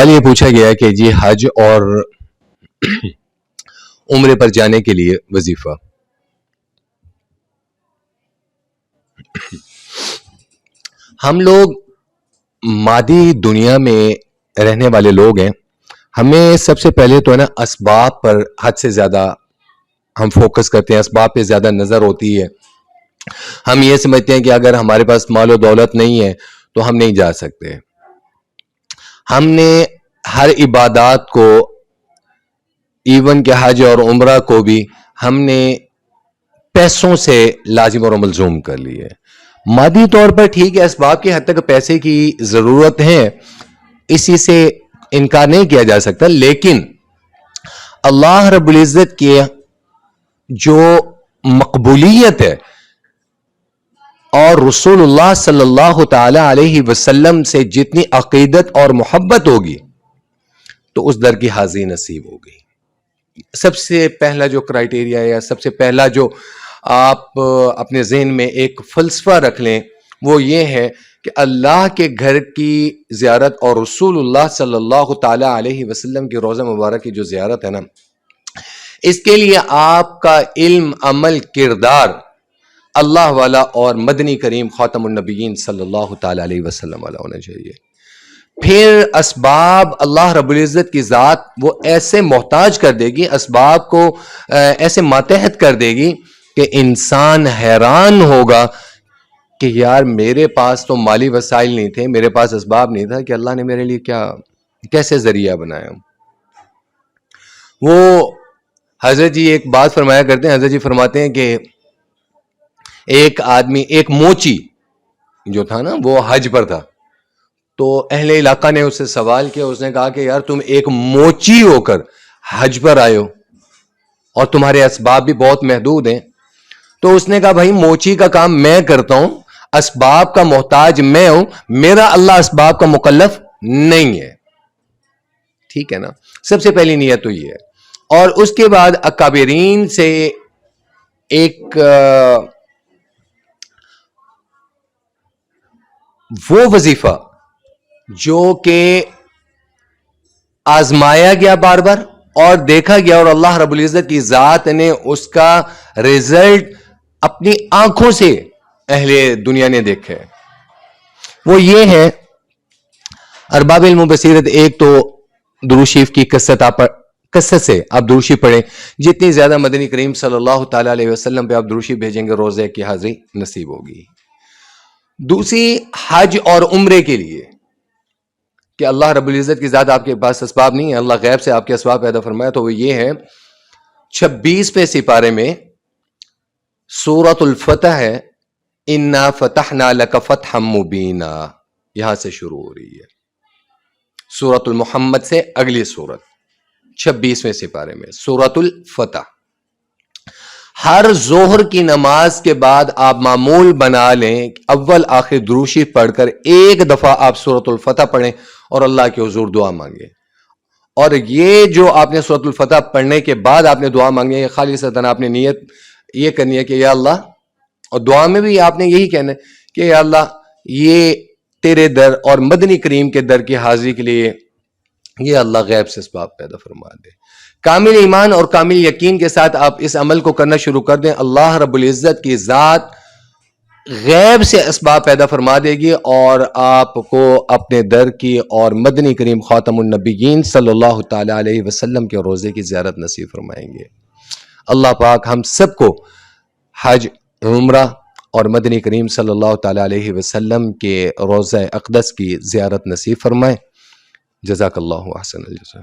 سوال یہ پوچھا گیا کہ جی حج اور عمرے پر جانے کے لیے وظیفہ. ہم لوگ مادی دنیا میں رہنے والے لوگ ہیں. ہمیں سب سے پہلے تو ہے نا اسباب پر حد سے زیادہ ہم فوکس کرتے ہیں, اسباب پہ زیادہ نظر ہوتی ہے. ہم یہ سمجھتے ہیں کہ اگر ہمارے پاس مال و دولت نہیں ہے تو ہم نہیں جا سکتے. ہم نے ہر عبادات کو, ایون کہ حج اور عمرہ کو بھی ہم نے پیسوں سے لازم اور ملزوم کر لی ہے. مادی طور پر ٹھیک ہے, اسباب کی حد تک پیسے کی ضرورت ہے, اسی سے انکار نہیں کیا جا سکتا, لیکن اللہ رب العزت کی جو مقبولیت ہے اور رسول اللہ صلی اللہ تعالی علیہ وسلم سے جتنی عقیدت اور محبت ہوگی تو اس در کی حاضری نصیب ہوگی. سب سے پہلا جو کرائیٹیریا ہے, یا سب سے پہلا جو آپ اپنے ذہن میں ایک فلسفہ رکھ لیں, وہ یہ ہے کہ اللہ کے گھر کی زیارت اور رسول اللہ صلی اللہ تعالی علیہ وسلم کی روضہ مبارک کی جو زیارت ہے نا, اس کے لیے آپ کا علم, عمل, کردار اللہ والا اور مدنی کریم خاتم النبیین صلی اللہ تعالی علیہ وسلم والا ہونا چاہیے. پھر اسباب اللہ رب العزت کی ذات وہ ایسے محتاج کر دے گی, اسباب کو ایسے ماتحت کر دے گی کہ انسان حیران ہوگا کہ یار میرے پاس تو مالی وسائل نہیں تھے, میرے پاس اسباب نہیں تھا, کہ اللہ نے میرے لیے کیسے ذریعہ بنایا. وہ حضرت جی ایک بات فرمایا کرتے ہیں, حضرت جی فرماتے ہیں کہ ایک آدمی, ایک موچی جو تھا نا, وہ حج پر تھا, تو اہل علاقہ نے اس سے سوال کیا. اس نے کہا کہ یار تم ایک موچی ہو کر حج پر آئے ہو اور تمہارے اسباب بھی بہت محدود ہیں. تو اس نے کہا بھائی موچی کا کام میں کرتا ہوں, اسباب کا محتاج میں ہوں, میرا اللہ اسباب کا مکلف نہیں ہے. ٹھیک ہے نا, سب سے پہلی نیت تو یہ ہے. اور اس کے بعد اکابرین سے ایک وہ وظیفہ جو کہ آزمایا گیا بار بار اور دیکھا گیا, اور اللہ رب العزت کی ذات نے اس کا ریزلٹ اپنی آنکھوں سے اہل دنیا نے دیکھا ہے, وہ یہ ہے ارباب علم و بصیرت. ایک تو درود شریف کی کثرت سے آپ درود شریف پڑھیں, جتنی زیادہ مدنی کریم صلی اللہ تعالی علیہ وسلم پہ آپ درود شریف بھیجیں گے روزے کی حاضری نصیب ہوگی. دوسری, حج اور عمرے کے لیے کہ اللہ رب العزت کی ذات آپ کے پاس اسباب نہیں ہے, اللہ غیب سے آپ کے اسباب پیدا فرمایا, تو وہ یہ ہے 26ویں سپارے میں سورۃ الفتح ہے, انا فتحنا لک فتحا مبینا, یہاں سے شروع ہو رہی ہے. سورۃ المحمد سے اگلی سورت 26ویں سپارے میں سورۃ الفتح. ہر ظہر کی نماز کے بعد آپ معمول بنا لیں, اول آخر درود شریف پڑھ کر ایک دفعہ آپ سورۃ الفتح پڑھیں اور اللہ کے حضور دعا مانگیں. اور یہ جو آپ نے سورۃ الفتح پڑھنے کے بعد آپ نے دعا مانگی ہے, خالصتاً آپ نے نیت یہ کرنی ہے کہ یا اللہ, اور دعا میں بھی آپ نے یہی کہنا ہے کہ یا اللہ یہ تیرے در اور مدنی کریم کے در کی حاضری کے لیے یہ اللہ غیب سے اسباب پیدا فرما دے. کامل ایمان اور کامل یقین کے ساتھ آپ اس عمل کو کرنا شروع کر دیں, اللہ رب العزت کی ذات غیب سے اسباب پیدا فرما دے گی اور آپ کو اپنے در کی اور مدنی کریم خاتم النبیین صلی اللہ تعالی علیہ وسلم کے روزے کی زیارت نصیب فرمائیں گے. اللہ پاک ہم سب کو حج, عمرہ اور مدنی کریم صلی اللہ تعالی علیہ وسلم کے روضہ اقدس کی زیارت نصیب فرمائے. جزاک اللہ احسن الجزاء.